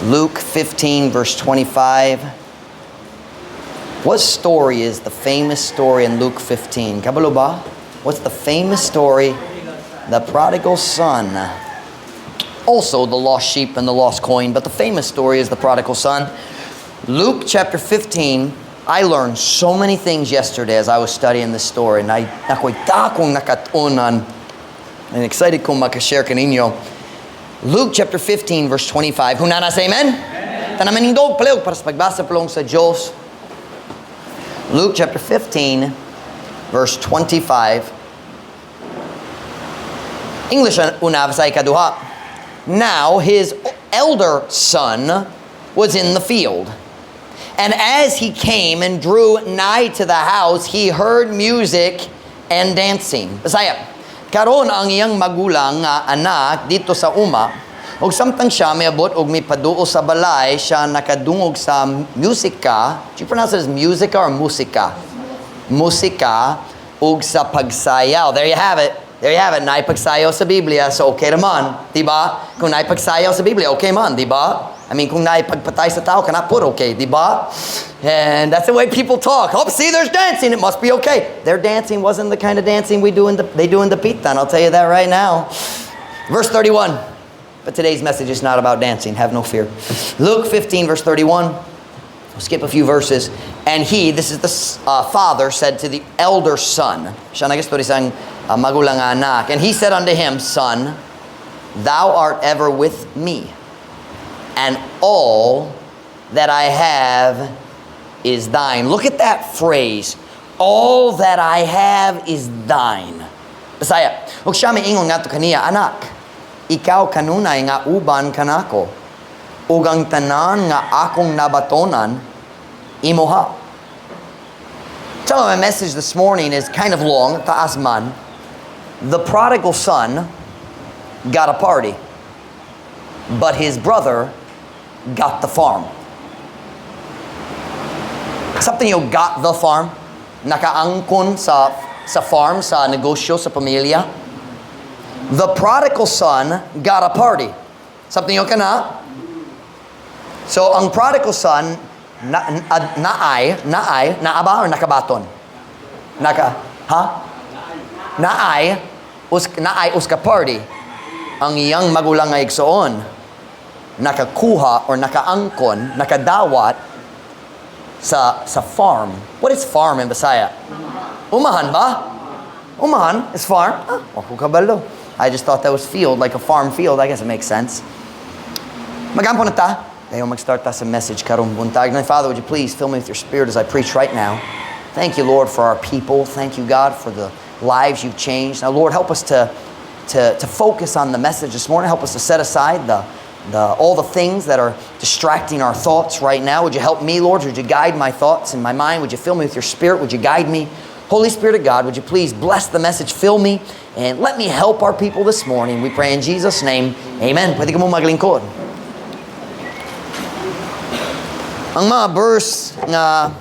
Luke 15, verse 25. What story is the famous story in Luke 15? Kabalo ba? What's the famous story? The prodigal son. Also the lost sheep and the lost coin, but the famous story is the prodigal son. Luke chapter 15. I learned so many things yesterday as I was studying this story, and nakoy takong nakatunan. And excited kong makashare kaninyo. Luke chapter 15, verse 25. Kung nana say amen? Tanaman nindog paliog para sa pagbasa palong sa Diyos. Luke chapter 15, verse 25. English unav sa ikaduha. Now his elder son was in the field. And as he came and drew nigh to the house, he heard music and dancing. Bisaya, karon ang iyang magulang nga anak dito sa uma, ug samtang siya miabot og mipaduo sa balay, siya nakadungog sa musika. Do you pronounce it as musica or musika? Musika, ug sa pagsayaw. There you have it. There you have it. Naipagsayaw sa Biblia, so okay naman. Diba? Kung naipagsayaw sa Biblia, okay man. Diba? I mean, kung naipagpatay sa tao, cannot put okay. Diba? And that's the way people talk. Oh, see, there's dancing. It must be okay. Their dancing wasn't the kind of dancing they do in the pitan. I'll tell you that right now. Verse 31. But today's message is not about dancing. Have no fear. Luke 15, verse 31. We'll skip a few verses. And he, this is the father, said to the elder son. Siya nagistorysang magulang anak. And he said unto him, Son, thou art ever with me, and all that I have is thine. Look at that phrase. All that I have is thine. Bisaya, ug siya miingon ngadto kaniya, anak, ikaw kanunay nga uban kanako, ug ang tanan nga akong nabatonan imuha. So my message this morning is kind of long, taas man. The prodigal son got a party, but his brother got the farm. Something you got the farm, nakaangkon sa farm, sa negosyo, sa pamilya. The prodigal son got a party. Something you kana. So ang prodigal son naaba or nakabaton? Naay uska party. Ang iyang magulang nga igsoon nakakuha or nakaangkon, nakadawat sa farm. What is farm in Bisaya? Umahan ba? Umahan is farm. Kabalo. I just thought that was field, like a farm field. I guess it makes sense. Magampo na ta. Tayo mag-start ta sa message karong buntag. Father, would you please fill me with your spirit as I preach right now. Thank you, Lord, for our people. Thank you, God, for the lives you've changed. Now, Lord, help us to focus on the message this morning. Help us to set aside all the things that are distracting our thoughts right now. Would you help me, Lord? Would you guide my thoughts and my mind? Would you fill me with your spirit? Would you guide me? Holy Spirit of God, would you please bless the message, fill me, and let me help our people this morning. We pray in Jesus' name. Amen. Pwede ka mo maglingkod. Ang mga verse nga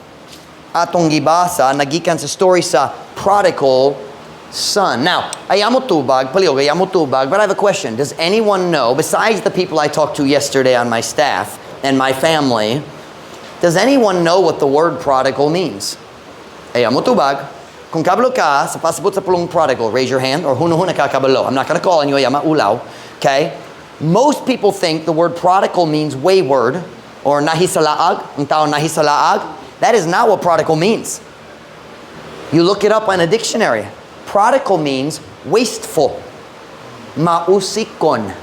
atong gibasa nagikan sa story sa prodigal son. Now, ayamo tubag, paliog, ayamo tubag, but I have a question. Does anyone know, besides the people I talked to yesterday on my staff and my family, does anyone know what the word prodigal means? Ayamo tubag. Kung kabalo ka sa pasabot sa pulong prodigal, raise your hand, or huno-huna ka kabalo. I'm not going to call on you, ayama ulaw. Okay? Most people think the word prodigal means wayward, or nahisalaag, ang tao nahisalaag. That is not what prodigal means. You look it up in a dictionary. Prodigal means wasteful. Mausikon.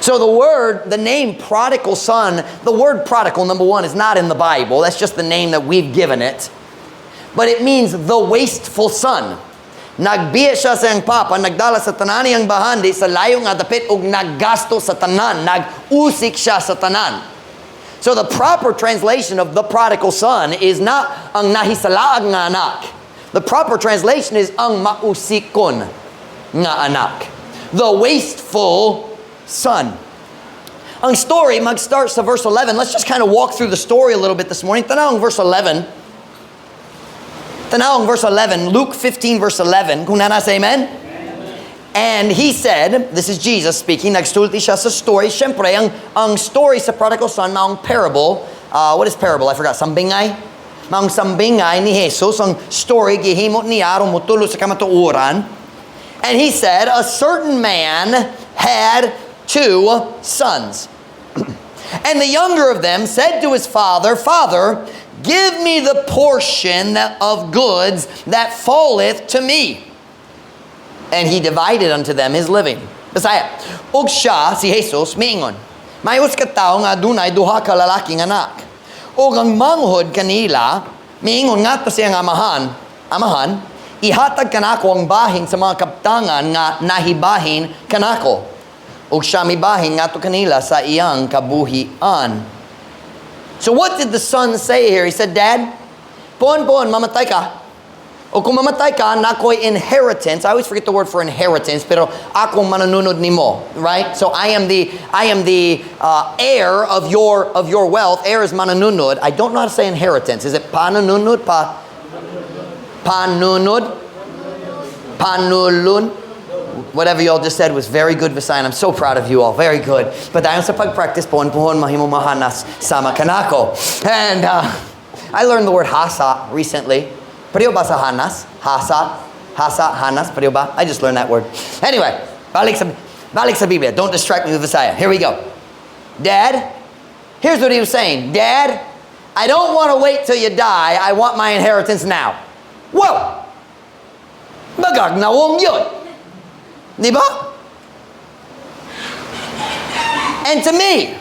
So the name prodigal son, the word prodigal, number one, is not in the Bible. That's just the name that we've given it. But it means the wasteful son. Nagbiya siya sa iyang papa, nagdala sa tanan niyang bahandi sa layo nga dapit ug naggasto sa tanan, nag-usik siya sa tanan. So the proper translation of the prodigal son is not ang nahisalaag nga anak. The proper translation is ang mausikon nga anak. The wasteful son. Ang story mag-start sa verse 11. Let's just kind of walk through the story a little bit this morning. Tanaw ang verse 11. Tanaw ang verse 11. Luke 15 verse 11. Kung nana say amen? And he said, this is Jesus speaking, nagsulti siya sa story. Siyempre, ang story sa prodigal son, maong parable. What is parable? I forgot. Sambingay? Maong sambingay ni Jesus, ang story, gihimot niya, rumutulo sa kamatuuran. And he said, a certain man had 2 sons. And the younger of them said to his father, Father, give me the portion of goods that falleth to me. And he divided unto them his living. Bisaya, ug siya, si Jesus, miingon, mayos ka tao nga dunay duha ka lalaking anak. Ug ang manghod kanila, miingon nga to siyang amahan, ihatag kanako ang bahin sa mga kaptangan nga nahibahin kanako. Ug siya mibahin nga to kanila sa iyang kabuhian. So what did the son say here? He said, Dad, pon, mamatay ka. O kung mamatay ka, nako'y inheritance. I always forget the word for inheritance, pero akong manununod nimo, right? So I am the heir of your wealth. Heir is manununod. I don't know how to say inheritance. Is it panununod? Panunod? Panulun? Whatever you all just said was very good, Visayan. I'm so proud of you all. Very good. But dahil sa pag-practice, pohon mahimumahanas sama kanako. And I learned the word hasa recently. Pareho ba sa hanas? Hasa, hanas, pareho ba? I just learned that word. Anyway, balik sa Biblia. Don't distract me with Visaya. Here we go. Dad, here's what he was saying. Dad, I don't want to wait till you die. I want my inheritance now. Whoa! Magagnawong yun. Di ba? And to me,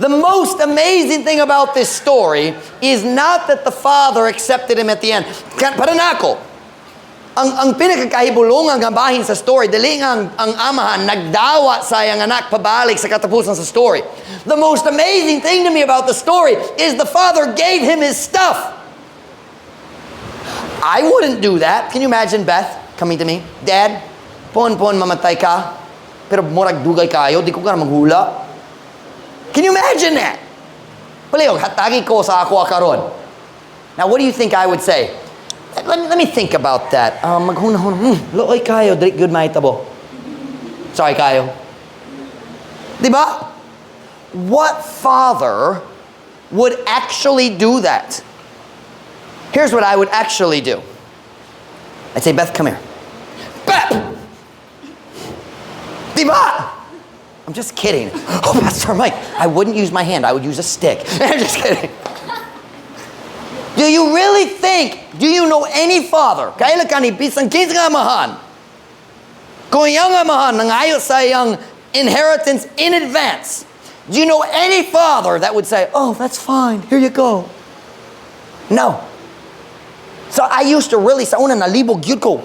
the most amazing thing about this story is not that the father accepted him at the end. Para nako, ang pinakakahibulungan nga bahin sa story, dali nga ang amahan nagdawa sa iyang anak pabalik sa katapusan sa story. The most amazing thing to me about the story is the father gave him his stuff. I wouldn't do that. Can you imagine Beth coming to me? Dad, pon mamatay ka, pero murag dugay kayo, di ko ka na maghula. Can you imagine that? Palihog, hatagi ko sa ako akaron. Now, what do you think I would say? Let me think about that. Maghunahon, looy kayo, dili good mahitabo. Sorry kayo. Diba? What father would actually do that? Here's what I would actually do. I'd say, Beth, come here. Beth! Diba? I'm just kidding. Oh, Pastor Mike, I wouldn't use my hand. I would use a stick. I'm just kidding. Do you really think, do you know any father, kailan ka ni bisang 15 nga amahan, kung iyang amahan nangayo sa iyang inheritance in advance, do you know any father that would say, oh, that's fine, here you go? No. So I used to really, sa una nalibog yun ko,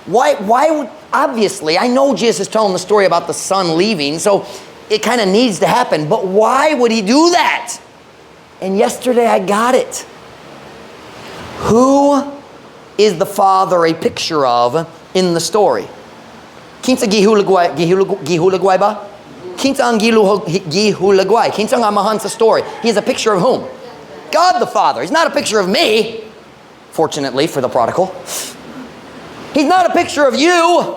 why would, obviously, I know Jesus is telling the story about the son leaving, so it kind of needs to happen. But why would he do that? And yesterday I got it. Who is the father a picture of in the story? Kinsa gihulagway ba? Kinsa ang gihulagway? Kinsa ang amahan sa story? He's a picture of whom? God the Father. He's not a picture of me, fortunately for the prodigal. He's not a picture of you.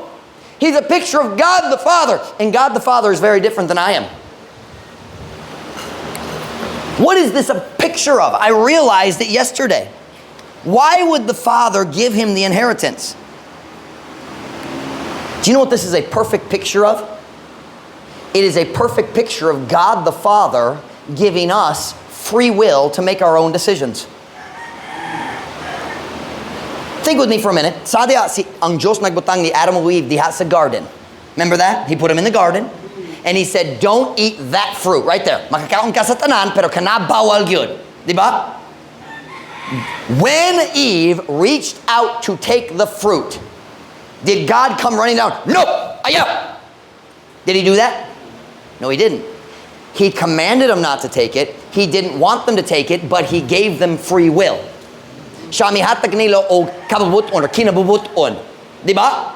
He's a picture of God the Father. And God the Father is very different than I am. What is this a picture of? I realized it yesterday. Why would the Father give him the inheritance? Do you know what this is a perfect picture of? It is a perfect picture of God the Father giving us free will to make our own decisions. Think with me for a minute. Sadya si ang Diyos nagbutang ni Adam and Eve diha sa garden. Remember that? He put them in the garden. And he said, don't eat that fruit. Right there. Makakaon ka sa tanan, pero kana bawal gyud. Diba? When Eve reached out to take the fruit, did God come running down? No! Ayaw! Did he do that? No, he didn't. He commanded them not to take it. He didn't want them to take it, but he gave them free will. Siya mihatag nila o kabubuton or kinabubuton. Diba?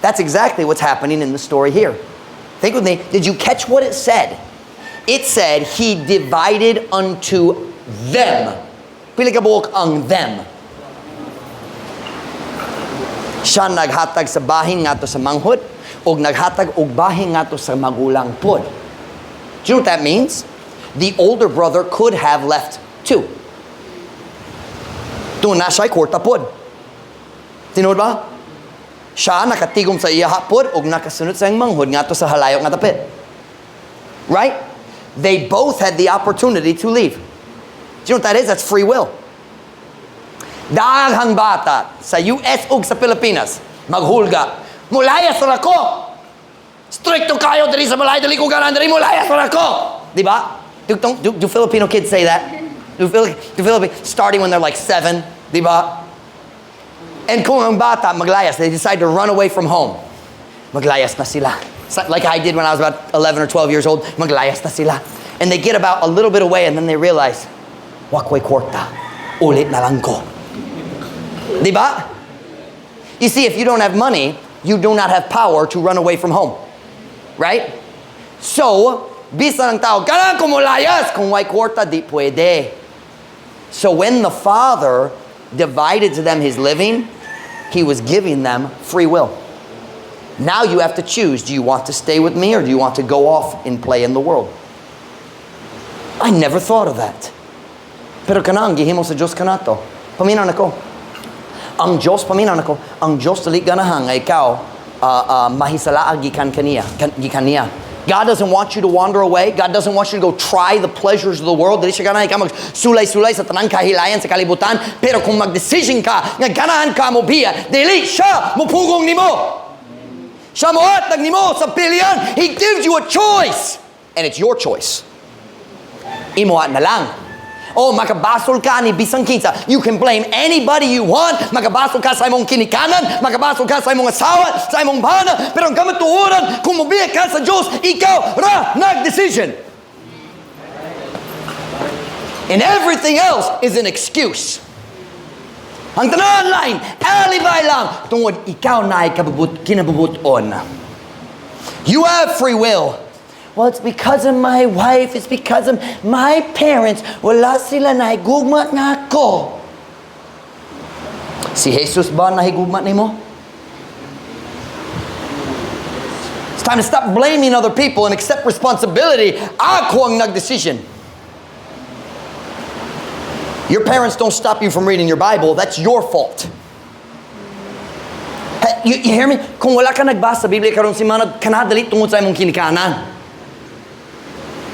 That's exactly what's happening in the story here. Think with me. Did you catch what it said? It said, he divided unto them. Pili ka buok ang them. Siya naghatag sa bahin ngadto sa manghod ug naghatag og bahin ngadto sa magulang pod. Do you know what that means? The older brother could have left too. Doon na siya'y kwarta pod. Tinod ba? Siya nakatigom sa iya hapod ug nakasunod sa iyang manghod ngadto sa halayo nga dapit. Right? They both had the opportunity to leave. Do you know what that is? That's free will. Daghang bata sa US ug sa Pilipinas maghulga, mulayas ra ko. Stricto kayo diri sa balay, dali ko ganan diri, mulayas ra ko. Di ba? Do Filipino kids say that? Do Filipino starting when they're like 7, di ba? And kung ang bata maglayas, they decide to run away from home. Maglayas na sila. Like I did when I was about 11 or 12 years old, maglayas na sila. And they get about a little bit away and then they realize, wakway kwarta, ulit na lang ko. Diba? You see, if you don't have money, you do not have power to run away from home. Right? So, bisa ng tao, kailangan ko mulayas. Kung way kwarta, di pwede. So when the father divided to them his living, he was giving them free will. Now you have to choose. Do you want to stay with me or do you want to go off and play in the world? I never thought of that. Pero kanang gihimo sa Diyos kanato. Paminaw na ko. Ang Diyos, paminaw na ko. Ang Diyos dali ganahan nga ikaw mahisalaag gikan niya. God doesn't want you to wander away. God doesn't want you to go try the pleasures of the world. Dili siya ganahan ikaw magsulay-sulay sa tanang kahilayan sa kalibutan. Pero kung mag-decision ka nga ganahan ka mo biya, dili siya mupugong nimo. Siya moatag nimo sa pilihan. He gives you a choice. And it's your choice. Imuat na lang. Oh, makabasol ka ni bisang kinsa. You can blame anybody you want. Makabasol ka sa imong kinikanan. Makabasol ka sa imong asawa, sa imong bana. Pero ang kamatuoran, kung mabiya ka sa Diyos, ikaw ra nag-decision. And everything else is an excuse. Ang tanan line, alibay lang. Tungod ikaw na ay kinabubuton. You have free will. Well, it's because of my wife. It's because of my parents. Wala sila na higugmat nga ako. Si Jesus ba na higugmat nimo? It's time to stop blaming other people and accept responsibility. Ako ang nag-decision. Your parents don't stop you from reading your Bible. That's your fault. Hey, you hear me? Kung wala ka nagbasa sa Biblia karon si manad, kanadali tungod sa imong kinikanan.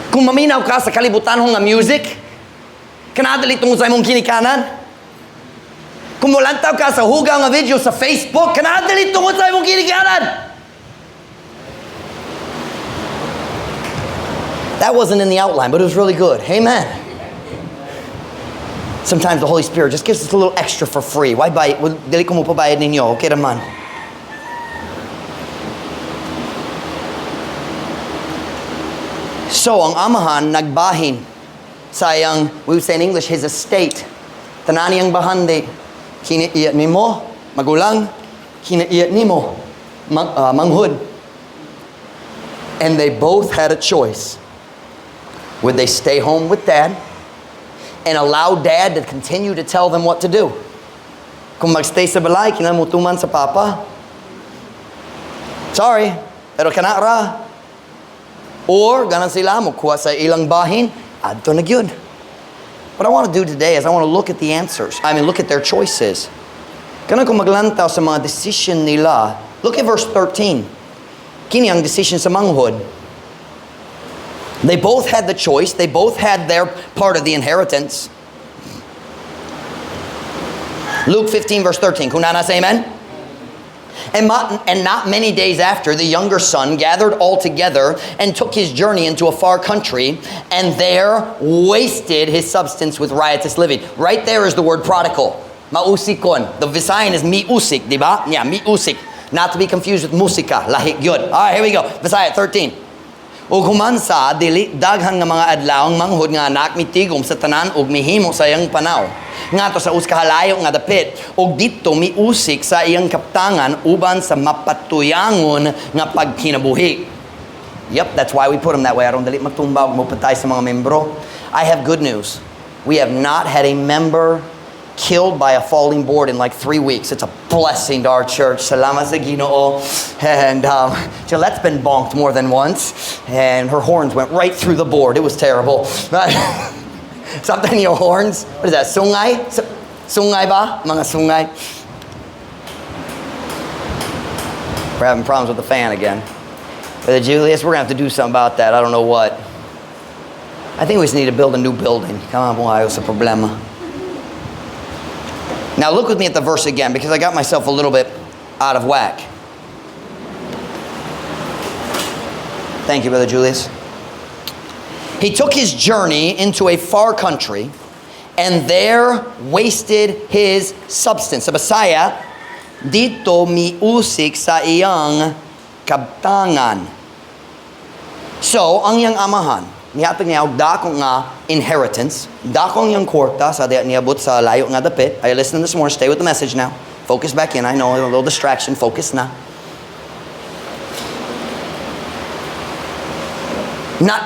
Kung maminaw ka sa kalibutan nga music, kanadali tungod sa imong kinikanan. Kung mulantaw ka sa hugaw nga video sa Facebook, kanadali tungod sa imong kinikanan. That wasn't in the outline, but it was really good. Amen. Sometimes the Holy Spirit just gives us a little extra for free. Why buy it? Well, dili ko mo pabayad ninyo. Okay naman. So, ang amahan nagbahin sa iyang, we would say in English, his estate. Tanani ang bahandi. Kinaiyat nimo, magulang. Kinaiyat nimo, manghud. And they both had a choice. Would they stay home with dad and allow dad to continue to tell them what to do? Kung magstay sa balay, kinamutuman sa papa. Sorry, pero kanara. Or, ganan sila, mukuha sa ilang bahin, adto na gyud. What I want to do today is I want to look at the answers. Look at their choices. Ganan kung maglantaw sa mga decision nila. Look at verse 13. Kini ang decision sa manghod. They both had the choice. They both had their part of the inheritance. Luke 15 verse 13. Kung nana say amen? And not many days after, the younger son gathered all together and took his journey into a far country, and there wasted his substance with riotous living. Right there is the word prodigal. Mausikon. The Visayan is miusik, di ba? Yeah, miusik. Not to be confused with musika. Lahik yun. All right, here we go. Visaya 13. Ug humansa dili daghang nga mga adlaw ang manghod nga anak mitigom sa tanan ug mihimo sa iyang panaw ngadto sa uskahalayo nga dapit ug didto miusik sa iyang kaptangan uban sa mapatuyangon nga pagkinabuhi. Yep, that's why we put him that way. Aron dali magtumba ug mopatay sa mga membro. I have good news. We have not had a member killed by a falling board in like 3 weeks. It's a blessing to our church. Salamat sa Ginoo. And Gillette's been bonked more than once. And her horns went right through the board. It was terrible. Something your horns. What is that? Sungay? Sungay ba? Mga sungay. We're having problems with the fan again. Brother Julius, we're going to have to do something about that. I don't know what. I think we just need to build a new building. Come on, boy, it's a problema. Now look with me at the verse again, because I got myself a little bit out of whack. Thank you, Brother Julius. He took his journey into a far country and there wasted his substance. Sa Bisaya, dito miusik sa iyang kabtangan. So, ang iyang amahan, nihatag niya og dako nga inheritance, dako ang iyang kwarta sa diya niabot sa layo nga dapit. Are you listening this morning? Stay with the message now. Focus back in. I know, a little distraction. Focus na.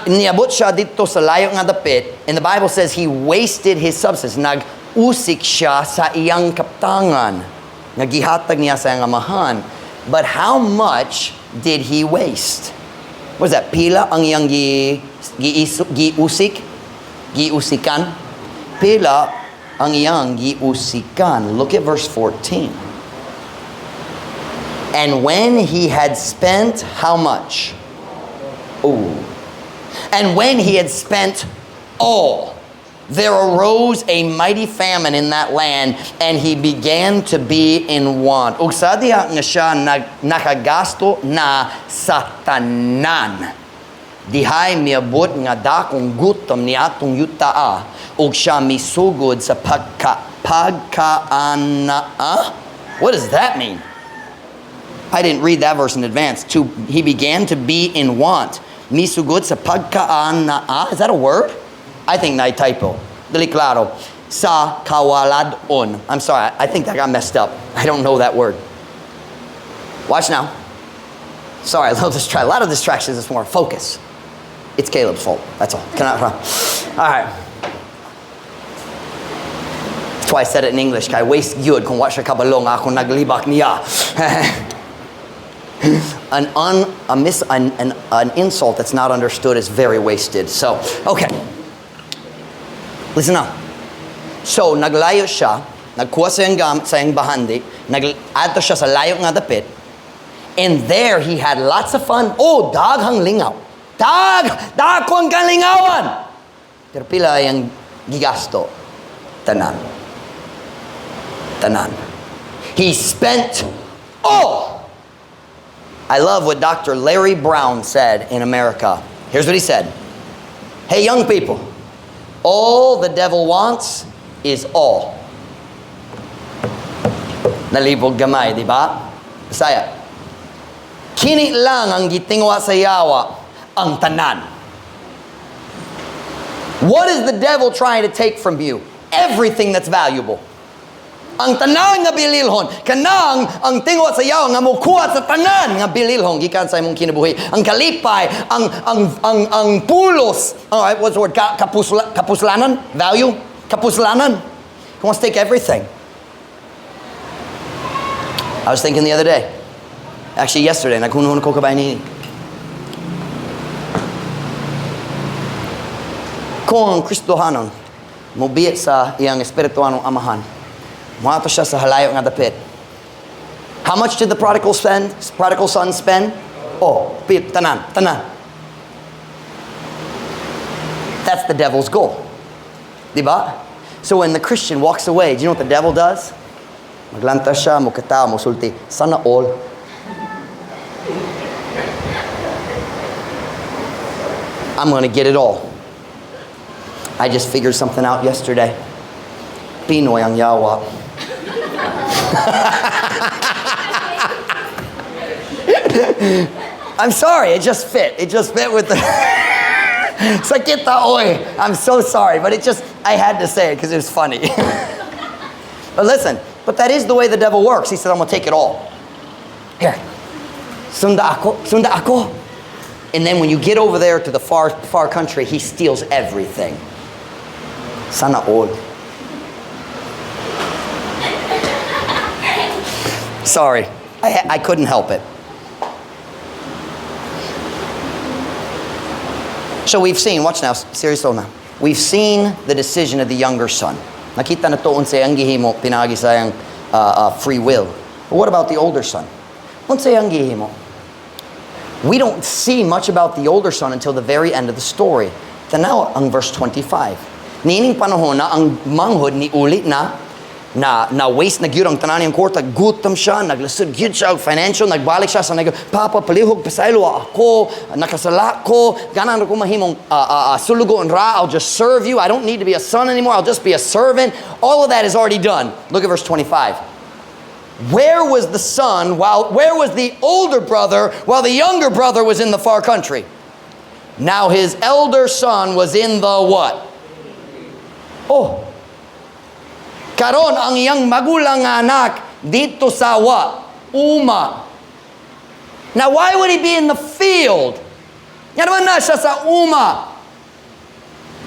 Niabot siya dito sa layo nga dapit, and the Bible says he wasted his substance. Nag-usik siya sa iyang kaptangan. Nagihatag niya sa iyang amahan. But how much did he waste? What is that? Pila ang iyang giusik? Giusikan? Pila ang iyang giusikan? Look at verse 14. And when he had spent how much? And when he had spent all, there arose a mighty famine in that land, and he began to be in want. Ug sa diha nga siya nakagasto na sa tanan. Dihay miabot nga dakong gutom ni atong yutaa, ug siya misugod sa pagkaana. What does that mean? I didn't read that verse in advance. He began to be in want. Misugod sa pagkaana. Is that a word? I think na typo. Dili klaro. Sa kawaladon. I'm sorry, I think that got messed up. I don't know that word. Watch now. Sorry, a lot of distractions this morning. Focus. It's Caleb's fault. That's all. All right. That's why I said it in English. Kaya waste yun kung watch kabalong ako naglibak niya. An insult that's not understood is very wasted. So, okay. Listen now. So, naglayo siya, nagkuha sa iyang gamit, sa iyang bahandi, nag-adto siya sa layo nga dapit, and there he had lots of fun. Daghang lingaw. Dakong kalingawan! Pero pila yung gigasto? Tanan. He spent all. I love what Dr. Larry Brown said in America. Here's what he said. Hey, young people, all the devil wants is all. Nalibog gamay, di ba? Bisaya. Kini lang ang gitingwa sa yawa, ang tanan. What is the devil trying to take from you? Everything that's valuable. Ang tanan nga bililhon, kanang ang tingwa sa yaw nga mokuha sa tanan nga bililhon gikan sa imong kinabuhi. Ang kalipay, ang pulos. All right, what's the word? Kapuslanan? Value? Kapuslanan. He wants to take everything. I was thinking the other day. Actually yesterday, naghunuhon ko kabay ni. Kung ang Kristohanon mobiyet sa iyang espirituanong amahan, muato siya sa halayo nga dapit. How much did the prodigal son spend? Tanan. That's the devil's goal. Diba? So when the Christian walks away, do you know what the devil does? Maglanta siya, mukataw, musulti. Sana all. I'm going to get it all. I just figured something out yesterday. Pinoy ang yawa. I'm sorry, it just fit. It just fit with the Sakita oy. I'm so sorry, but I had to say it because it was funny. But listen, that is the way the devil works. He says, I'm going to take it all. Here. Sunda ako. And then when you get over there to the far country, he steals everything. Sana all. Sorry, I couldn't help it. So we've seen, watch now, seriously now. We've seen the decision of the younger son. Nakita na to unsay ang gihimo pinagi sayang free will. But what about the older son? Unsay ang gihimo? We don't see much about the older son until the very end of the story. Tanaw ang verse 25. Niining panahon na ang manghod ni uli na waste na gyud ang tanan niyang kwarta, gutom siya, naglasod gyud siya og financial, nagbalik siya sa Papa palihog pasaylo ako, nakasala ko, ganan ko mahimong sulugon ra, I'll just serve you. I don't need to be a son anymore. I'll just be a servant. All of that is already done. Look at verse 25. Where was the son where was the older brother while the younger brother was in the far country? Now his elder son was in the what? Oh. Karon ang iyang magulang nga anak dito sa what? Uma. Now why would he be in the field? Nga naman na siya sa uma.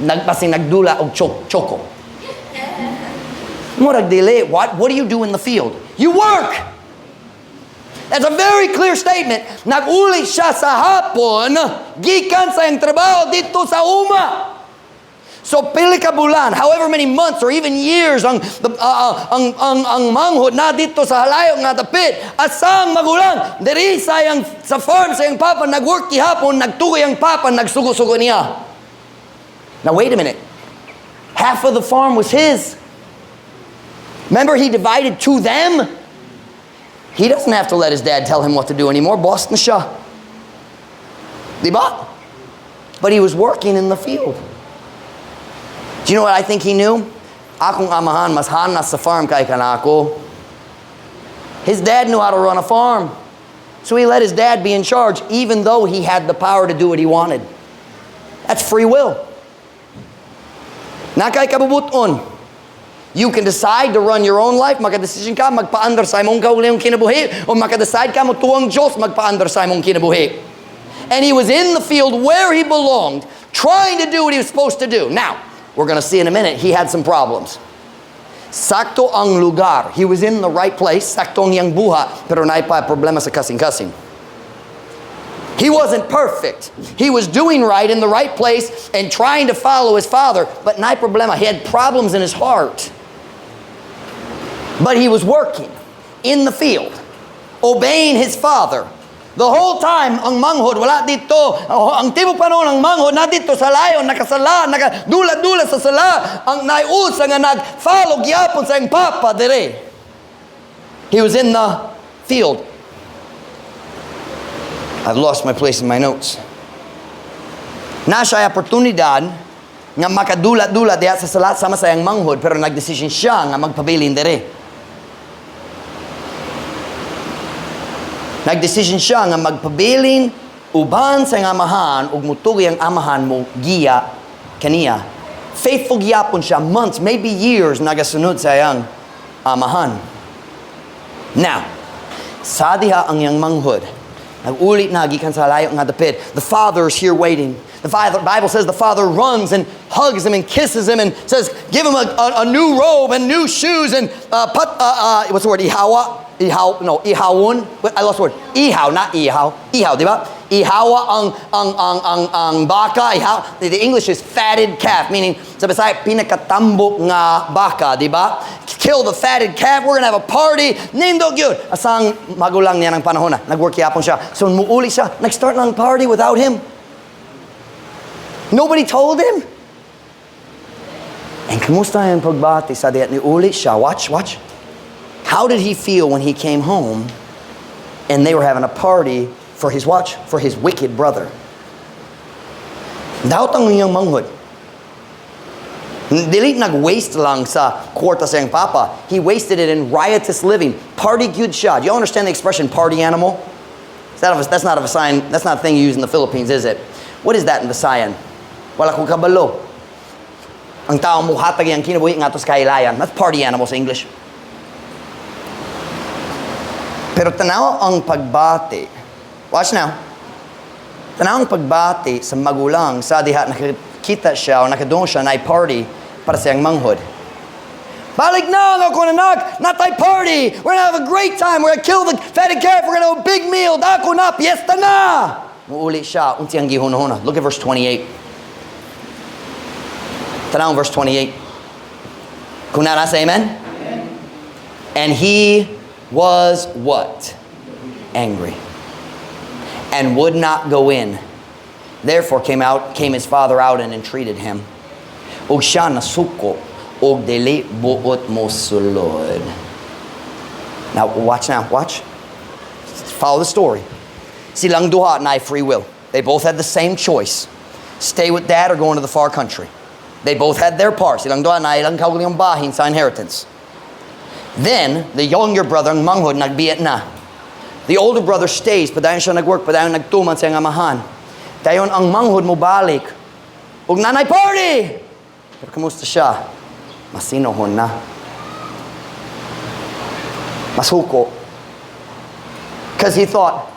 Nagdula og choco. Murag dili. What do you do in the field? You work. That's a very clear statement. Nag-uli siya sa hapon, gikan sa iyang trabaho dito sa uma. So pili ka bulan, however many months or even years ang manghod na dito sa halayo nga dapit, asang magulang diri sayang sa farm sa iyang papa, nagwork gihapon, nagtugoy ang papa, nagsugo-sugo niya. Now wait a minute. Half of the farm was his. Remember, he divided to them. He doesn't have to let his dad tell him what to do anymore. Boss na siya. Diba? But he was working in the field. Do you know what I think he knew? Akong amahan mas hanas sa farm kay kanako. His dad knew how to run a farm. So he let his dad be in charge, even though he had the power to do what he wanted. That's free will. Na kay kabubuton. You can decide to run your own life. Magka-decision ka, magpa-under sa imong kauliong kinabuhi. O magka-decide ka, mutuwang Diyos, magpa-under sa imong kinabuhi. And he was in the field where he belonged, trying to do what he was supposed to do. Now, we're going to see in a minute, he had some problems. Sakto ang lugar. He was in the right place. Sakto ang iyang buha, pero naay pa problema sa kasing-kasing. He wasn't perfect. He was doing right in the right place and trying to follow his father, but naay problema. He had problems in his heart. But he was working in the field, obeying his father. The whole time, ang manghod, wala dito. Ang tibo panahon, ang manghod, na dito sa layo, nakasala, nakadula-dula sa sala. Ang naiusa nga nag-follow, gyapon sa iyang papa, dire. He was in the field. I've lost my place in my notes. Nasa ay oportunidad nga makadula-dula diya sa sala sama sa iyang manghod, pero nagdesisyon siya nga magpabilin dire. Nagdesisyon siya nga magpabilin uban sa iyang amahan ug mutugi ang amahan mo giya kaniya. Faithful gyapon siya months, maybe years nagasunod sa iyang amahan. Now, sa diha ang iyang manghod, nag-ulit na gikan sa layo nga dapit. The father is here waiting. The Bible says the father runs and hugs him and kisses him and says, give him a new robe and new shoes and what's the word? Ihawon. I lost the word. Ihaw, not ihaw. Ihaw, di ba? Ihawa ang baka. Ihaw. The English is fatted calf, meaning sa Bisaya pinakatambok nga baka, di ba? Kill the fatted calf. We're gonna have a party. Nindog yun. Asang magulang niya ng panahon na. Nag-work yapon siya. So muuli siya. Nag-start ng party without him. Nobody told him. And kumusta yung pagbati sa diat ni uli siya? Watch. How did he feel when he came home and they were having a party for his wicked brother? Daot ang iyang manghod. Dili nag-waste lang sa kwarta sa iyang papa. He wasted it in riotous living. Party good siya. Do you understand the expression party animal? That's not a thing you use in the Philippines, is it? What is that in Visayan? Wala kong kabalo. Ang taong muhatag yung kinabuhi nga to sa kailayan. That's party animal sa English. Pero tanaw ang pagbati. Watch now. Tanaw ang pagbati sa magulang sa diha nakikita siya o nakadung siya na party para sa iyang manghod. Balik na, ako na nak, not thy party. We're going to have a great time. We're going to kill the fatted calf. We're going to have a big meal. Dako na, fiesta na. Muuli siya, unti ang gihunahuna. Look at verse 28. Tanaw verse 28. Kung narasa, amen? And he was what? Angry. And would not go in. Therefore came his father out and entreated him. Og siya nasuko. Og dili buot mo sulod. Now watch. Follow the story. Silang duha na free will. They both had the same choice. Stay with dad or go into the far country. They both had their part. Silang duha na ilang kaugaling bahin sa inheritance. Then the younger brother, ang manghod, nagbiet na. The older brother stays, padayon siya nagwork, padayon nagtuman sa amahan. Dayon ang manghod mo balik. Og nanay party! Pero kamusta siya? Masinohon na. Masuko. Because he thought,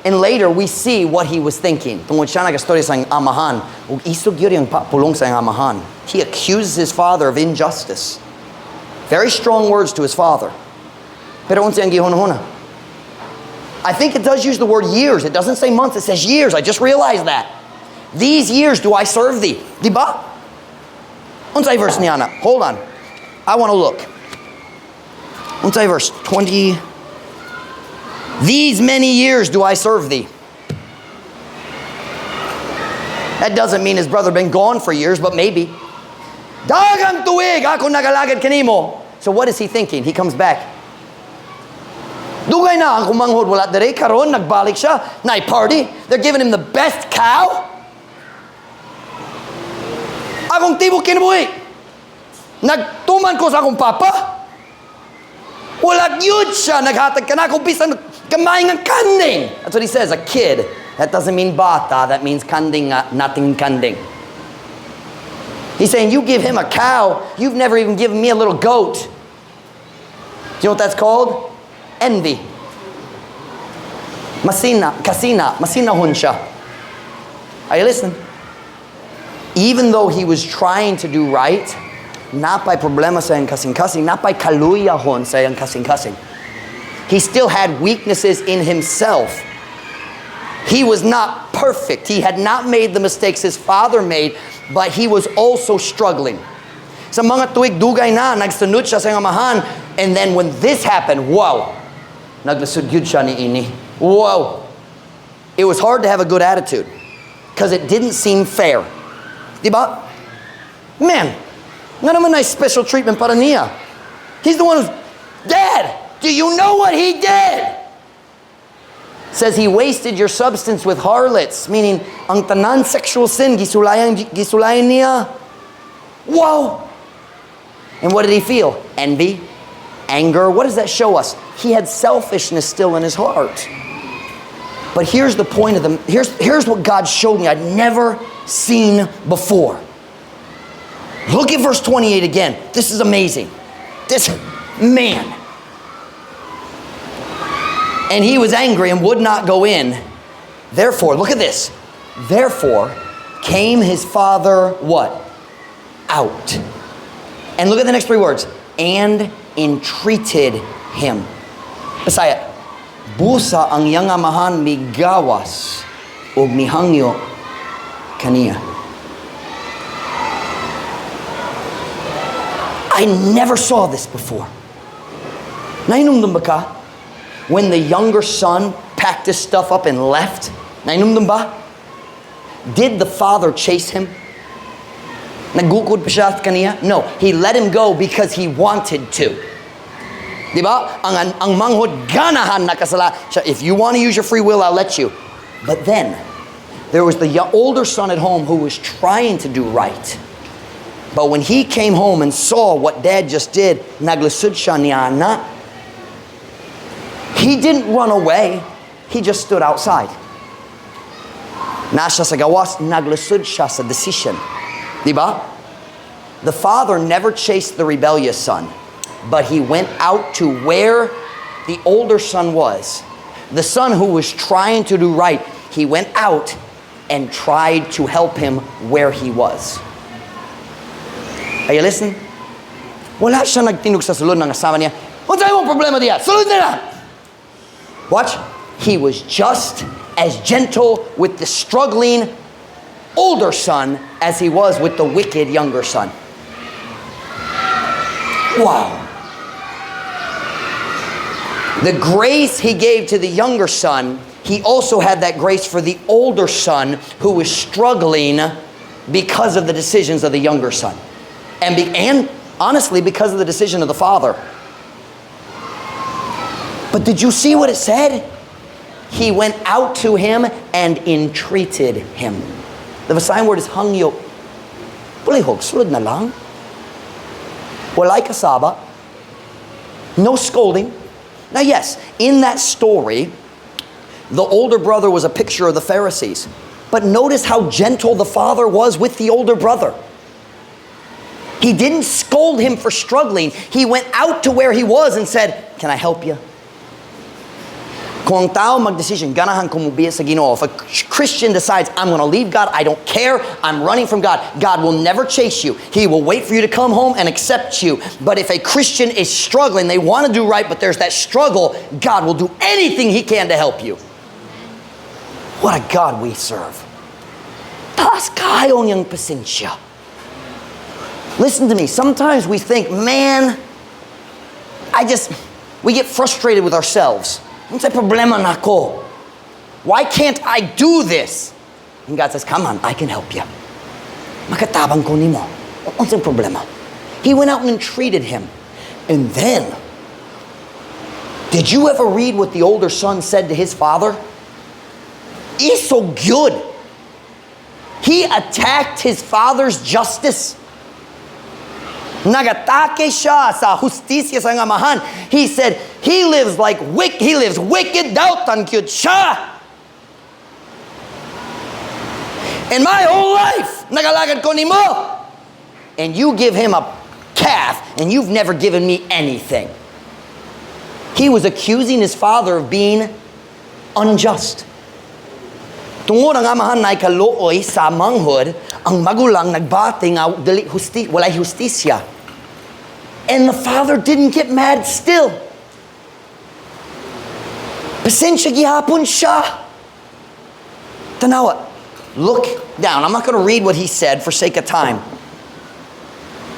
and later we see what he was thinking. Tungod siya nagastorya sa amahan. Ug isog yun yung pulong sa amahan. He accuses his father of injustice. Very strong words to his father. Pero unsi ang gihunahuna. I think it does use the word years. It doesn't say months, it says years. I just realized that. These years do I serve thee. Diba? Unsay verse niya na? Hold on. I want to look. Unsay verse 20. These many years do I serve thee. That doesn't mean his brother been gone for years, but maybe. Dagang tuig ako nagalagad kanimo. So what is he thinking? He comes back. Dugay na ang kumanghod wala dere karon nagbalik siya. Nay party. They're giving him the best cow. Akong tibok kinabuhi. Nagtuman ko sa akong papa. Wala yun siya. Naghatag ka na akong bisan kamay ng kanding. That's what he says, a kid. That doesn't mean bata. That means kanding, nothing kanding. He's saying, you give him a cow. You've never even given me a little goat. Do you know what that's called? Envy. Masinahon siya. Are you listening? Even though he was trying to do right, not by problema sa yung kasing-kasing, not by kaluyahon sa yung kasing-kasing, he still had weaknesses in himself. He was not perfect. He had not made the mistakes his father made, but he was also struggling. Sa mga tuig dugay na, nagsunod siya sa amahan, and then when this happened, wow, naglasud yun siya ni ini. Wow. It was hard to have a good attitude, because it didn't seem fair. Diba? Man, nga naman na special treatment para niya. He's the one who's, Dad, do you know what he did? Says he wasted your substance with harlots, meaning ang tanan sexual sin, gisulayan niya. Wow. And what did he feel? Envy, anger. What does that show us? He had selfishness still in his heart. But here's the point of the, here's what God showed me I'd never seen before. Look at verse 28 again. This is amazing. This man. And he was angry and would not go in. Therefore, look at this. Therefore came his father what? Out. And look at the next three words. And entreated him. Bisaya. Busa ang iyang amahan migawas ug mihangyo kaniya. I never saw this before. Nainumdum ba ka? When the younger son packed his stuff up and left, nainumdum ba? Did the father chase him? Nagukod pa siya kaniya? No, he let him go because he wanted to. Diba? Ang manghod ganahan nakasala. If you want to use your free will, I'll let you. But then, there was the older son at home who was trying to do right. But when he came home and saw what dad just did, naglasud siya niya na. He didn't run away. He just stood outside. Nasya sa gawas, naglasud siya sa decision. Diba? The father never chased the rebellious son, but he went out to where the older son was. The son who was trying to do right, he went out and tried to help him where he was. Are you listening? Wala siya nagtinog sa sulod ng asawa niya. What's mong problema diya? Sulod na lang! Watch. He was just as gentle with the struggling older son as he was with the wicked younger son. Wow. The grace he gave to the younger son, he also had that grace for the older son who was struggling because of the decisions of the younger son. And honestly, because of the decision of the father. But did you see what it said? He went out to him and entreated him. The Visayan word is hangyo. Pulihog, sulod na lang. Walay kasaba. No scolding. Now yes, in that story, the older brother was a picture of the Pharisees. But notice how gentle the father was with the older brother. He didn't scold him for struggling. He went out to where he was and said, can I help you? Kung ang tao mag-decision, ganahan kumubiya sa Ginoo. If a Christian decides, I'm going to leave God, I don't care, I'm running from God, God will never chase you. He will wait for you to come home and accept you. But if a Christian is struggling, they want to do right, but there's that struggle, God will do anything He can to help you. What a God we serve. Taas kayo niyang pasensya. Listen to me, sometimes we think, man, we get frustrated with ourselves. Unsay problema nako? Why can't I do this? And God says, come on, I can help you. Makatabang ko nimo. Unsay problema? He went out and entreated him. And then, did you ever read what the older son said to his father? He's so good. He attacked his father's justice. Nagatake siya sa justisya sa amahan. He said, he lives wicked dautan kyud siya. In my whole life, nagalagad ko nimo. And you give him a calf, and you've never given me anything. He was accusing his father of being unjust. Tungod ang amahan na ikalooy sa manghod, ang magulang nagbati nga walay justisya. And the father didn't get mad still. Pasensya gihapon siya. Tanawa, look down. I'm not going to read what he said for sake of time.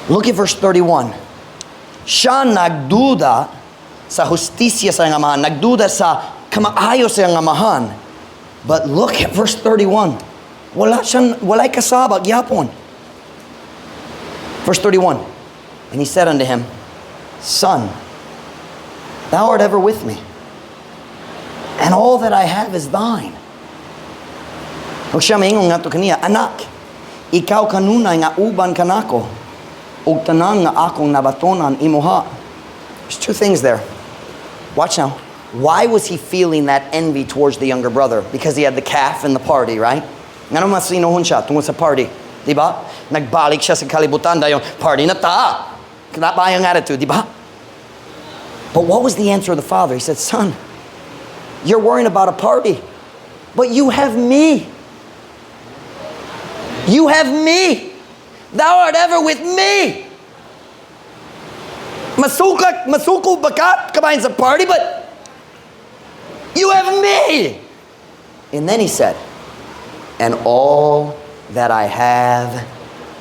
Look at verse 31. Siya nagduda sa justisya sa amahan, nagduda sa kamaayo sa amahan. But look at verse 31. Walay kasaba gyapon. Verse 31. And he said unto him, Son, thou art ever with me, and all that I have is thine. Ug siya maingon ngadto kaniya, Anak, ikaw kanunay nga uban kanako, ug tanan nga akong nabatonan imuha. There's two things there. Watch now. Why was he feeling that envy towards the younger brother? Because he had the calf and the party, right? Nga naman sinuhon siya tungkol sa party. Diba? Nagbalik siya sa kalibutan dahil party na ta. Kinabayang attitude, diba? But what was the answer of the father? He said, Son, you're worrying about a party, but you have me. You have me. Thou art ever with me. Masuko bakat kabayan sa party, but you have me. And then he said, and all that I have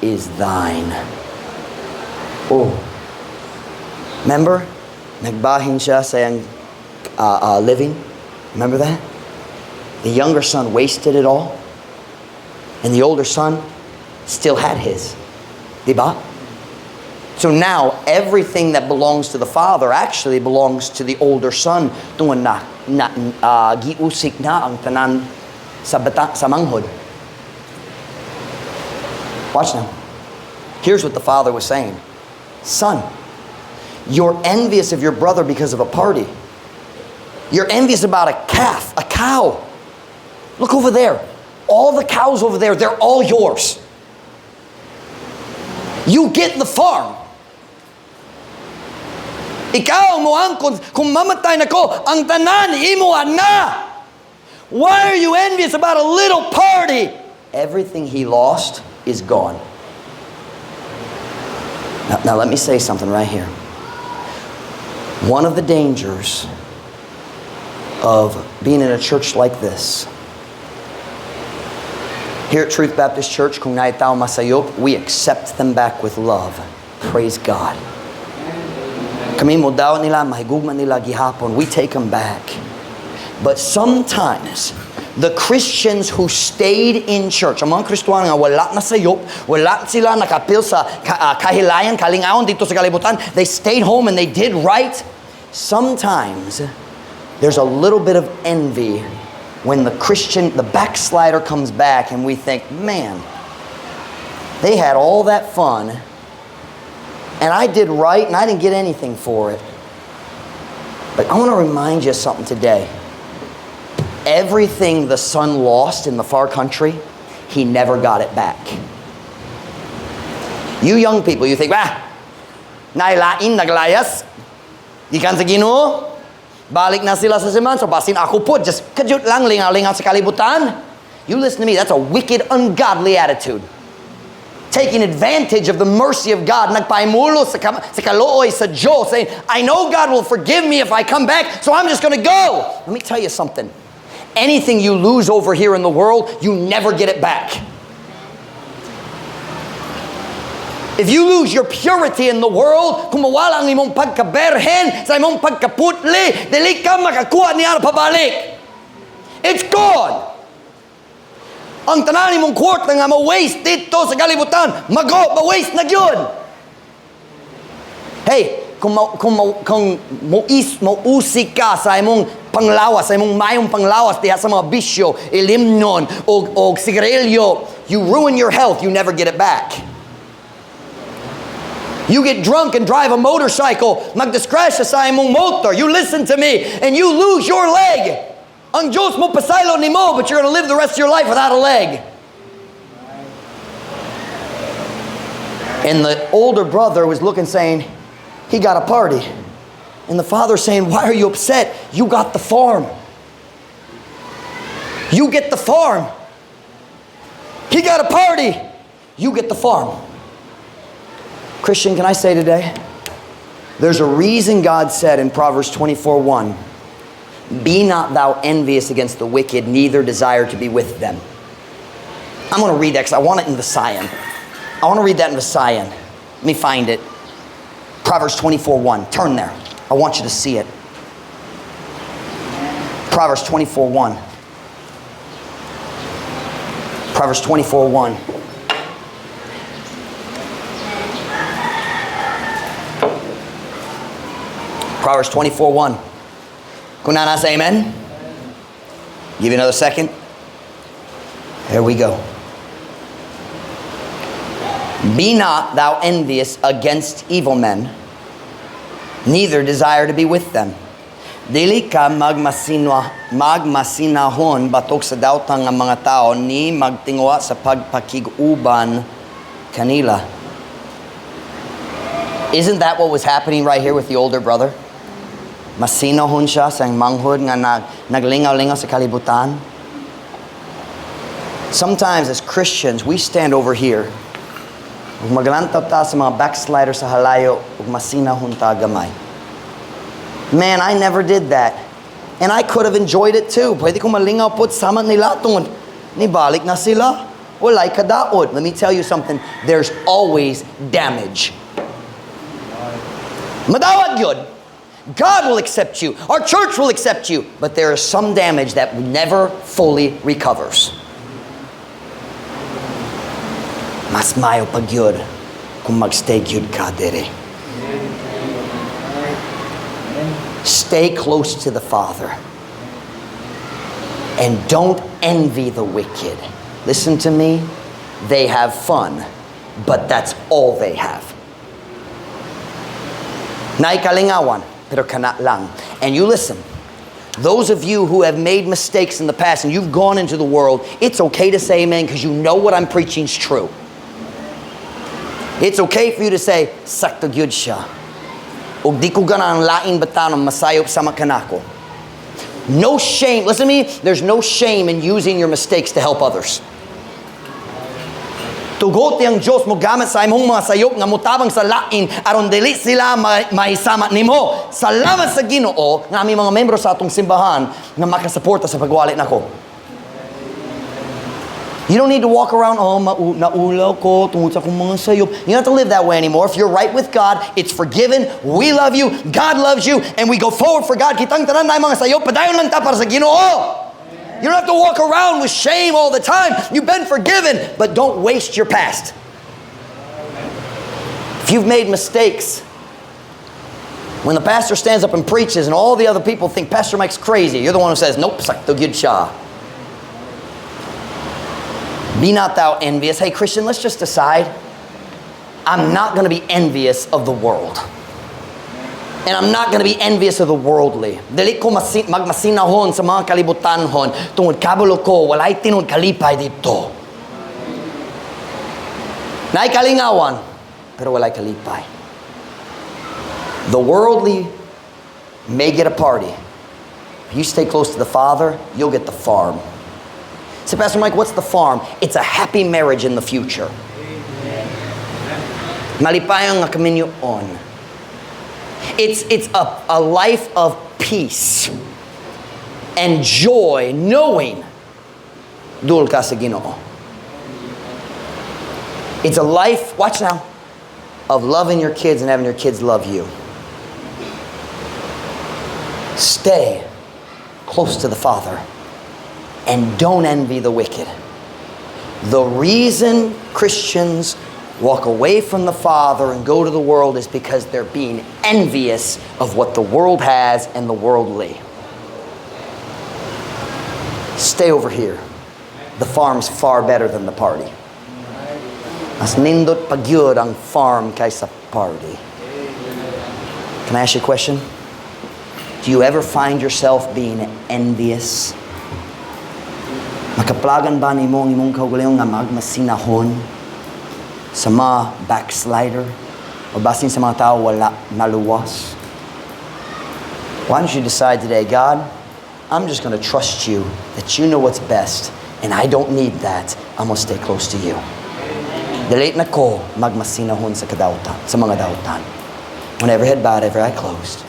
is thine. Oh, remember? Nagbahin siya sa yung living. Remember that? The younger son wasted it all. And the older son still had his. Diba? So now, everything that belongs to the father actually belongs to the older son. Tungon na giusik na ang tanan sa manghod. Watch now. Here's what the father was saying. Son, you're envious of your brother because of a party. You're envious about a calf, a cow. Look over there. All the cows over there, they're all yours. You get the farm. Ikaw mo ang kung mamatay na ko, ang tanan imo na. Why are you envious about a little party? Everything he lost is gone. Now let me say something right here. One of the dangers of being in a church like this, here at Truth Baptist Church, kung naitaw masayop, we accept them back with love. Praise God. Kami mo daw nila, mahigugma nila gihapon. We take them back. But sometimes, the Christians who stayed in church, ang mga Kristiyano nga wala na sayop, wala sila nakapil sa kahilayan, kalingaon dito sa kalibutan, they stayed home and they did right. Sometimes, there's a little bit of envy when the backslider comes back and we think, man, they had all that fun and I did right and I didn't get anything for it. But I want to remind you of something today. Everything the son lost in the far country, he never got it back. You young people, you think, nailain, naglayas, gikan sa Ginoo, balik na sila sa siman, so basin ako po, just kadyut lang, lingaw-lingaw sa kalibutan. You listen to me, that's a wicked, ungodly attitude. Taking advantage of the mercy of God, nagpaimulo sa kalooy sa Diyos, saying, I know God will forgive me if I come back, so I'm just going to go. Let me tell you something. Anything you lose over here in the world, you never get it back. If you lose your purity in the world, kung mawala ang imong pagkaberhen, sa imong pagkaputli, dili ka makakuha niya pabalik. It's gone. Ang tanan imong kwarta nga ma-waste dito sa kalibutan, ma-waste na yun. Hey, kung mausik ka sa imong panglawas, sa imong mayong panglawas diha sa mga bisyo, ilimnon, o sigarilyo, you ruin your health, you never get it back. You get drunk and drive a motorcycle, magdisgrasya sa imong motor, you listen to me, and you lose your leg. Ang Diyos mo pasaylo ni mo, but you're going to live the rest of your life without a leg. And the older brother was looking saying, he got a party. And the father saying, why are you upset? You got the farm. You get the farm. He got a party. You get the farm. Christian, can I say today? There's a reason God said in Proverbs 24:1, be not thou envious against the wicked, neither desire to be with them. I'm going to read that because I want it in the Sion. I want to read that in the Sion. Let me find it. Proverbs 24:1. Turn there. I want you to see it. Proverbs 24:1. Proverbs 24:1. Proverbs 24:1. Kunana say amen? Give you another second. There we go. Be not thou envious against evil men, neither desire to be with them. Dili ka magmasinahon batok sa daotang nga mga tao ni magtingwa sa pagpakiguban kanila. Isn't that what was happening right here with the older brother? Masinahon siya sa manghod nga naglingaw-lingaw sa kalibutan. Sometimes as Christians, we stand over here. Ug maglantaw ta sa mga backslider sa halayo ug masinahon ta gamay. Man, I never did that. And I could have enjoyed it too. Pwede kong malingaw po sama nila tungod nibalik na sila. Walay kadaot. Let me tell you something. There's always damage. Madawag yun. God will accept you. Our church will accept you. But there is some damage that never fully recovers. Mas mayo pag yun kung magstay yun ka dere. Stay close to the Father. And don't envy the wicked. Listen to me. They have fun, but that's all they have. Naikalingawan, pero kana lang. And you listen. Those of you who have made mistakes in the past and you've gone into the world, it's okay to say amen because you know what I'm preaching is true. It's okay for you to say, sakto gyud siya. O di ko ganang lain batanong masayop sa makanako. No shame. Listen to me. There's no shame in using your mistakes to help others. Tugot yang Diyos mo gamit sa imong mga sayop nga mutabang sa lain aron dili sila maisama nimo. Salamat sa Ginoo nga aming mga membro sa atong simbahan nga makasuporta sa pagwali nako. You don't need to walk around, naulaw ko tungod sa akong mga sayop. You don't have to live that way anymore. If you're right with God, it's forgiven. We love you. God loves you. And we go forward for God. Kitang tanan na mga sayop. Padayon lang ta para sa Ginoo. You don't have to walk around with shame all the time. You've been forgiven. But don't waste your past. If you've made mistakes, when the pastor stands up and preaches and all the other people think Pastor Mike's crazy, you're the one who says, nope, sakto gyud siya. Be not thou envious. Hey, Christian, let's just decide. I'm not going to be envious of the world. And I'm not going to be envious of the worldly. Dili ko magmasinahon sa mga kalibutanhon tungod kabulo ko, walay tinud kalipay dito. Naay kalingawan, pero walay kalipay. The worldly may get a party. If you stay close to the Father, you'll get the farm. Say, Pastor Mike, what's the farm? It's a happy marriage in the future. Malipayang nga kaminyo on. It's a life of peace and joy, knowing dul ka sa Ginoo. It's a life, watch now, of loving your kids and having your kids love you. Stay close to the Father. And don't envy the wicked. The reason Christians walk away from the Father and go to the world is because they're being envious of what the world has and the worldly. Stay over here. The farm's far better than the party. Mas nindot pagyud ang farm kaysa party. Can I ask you a question? Do you ever find yourself being envious? Makaplagan ba nimo ang imong kaugalingon nga magmasinahon sa mga backslider o basin sa mga tao wala naluwas? Why don't you decide today, God, I'm just going to trust you that you know what's best and I don't need that. I'm going to stay close to you. Dili na ko magmasinahon sa kadautan, sa mga dautan. When every head bowed, every eye closed.